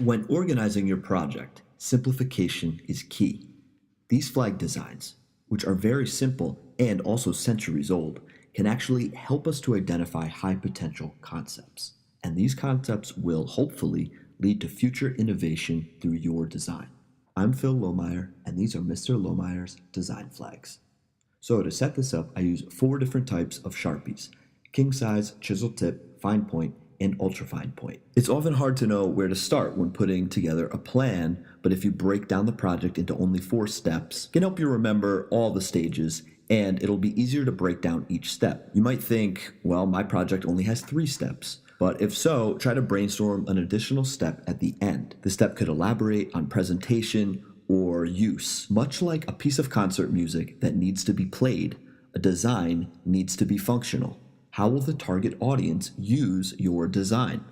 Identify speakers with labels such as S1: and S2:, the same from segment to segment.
S1: When organizing your project, simplification is key. These flag designs, which are very simple and also centuries old, can actually help us to identify high potential concepts. And these concepts will hopefully lead to future innovation through your design. I'm Phil Lohmeyer, and these are Mr. Lohmeyer's design flags. So to set this up, I use 4 different types of Sharpies: king size, chisel tip, fine point, and ultrafine point. It's often hard to know where to start when putting together a plan, but if you break down the project into only 4 steps, it can help you remember all the stages, and it'll be easier to break down each step. You might think, well, my project only has 3 steps. But if so, try to brainstorm an additional step at the end. The step could elaborate on presentation or use. Much like a piece of concert music that needs to be played, a design needs to be functional. How will the target audience use your design?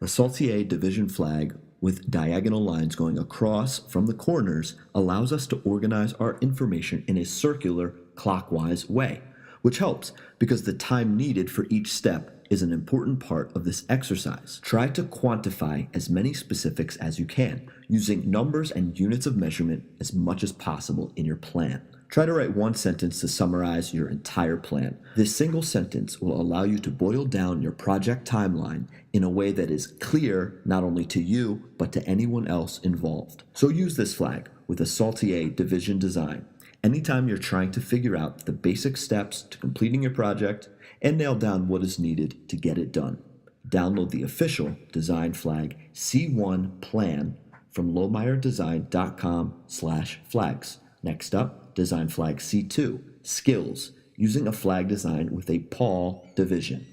S1: A Saltier division flag with diagonal lines going across from the corners allows us to organize our information in a circular, clockwise way, which helps because the time needed for each step is an important part of this exercise. Try to quantify as many specifics as you can, using numbers and units of measurement as much as possible in your plan. Try to write 1 sentence to summarize your entire plan. This single sentence will allow you to boil down your project timeline in a way that is clear not only to you, but to anyone else involved. So use this flag with a Saltier division design anytime you're trying to figure out the basic steps to completing your project and nail down what is needed to get it done. Download the official design flag C1 plan from lohmeyerdesign.com/flags. Next up, design flag C2, skills, using a flag design with a Paul division.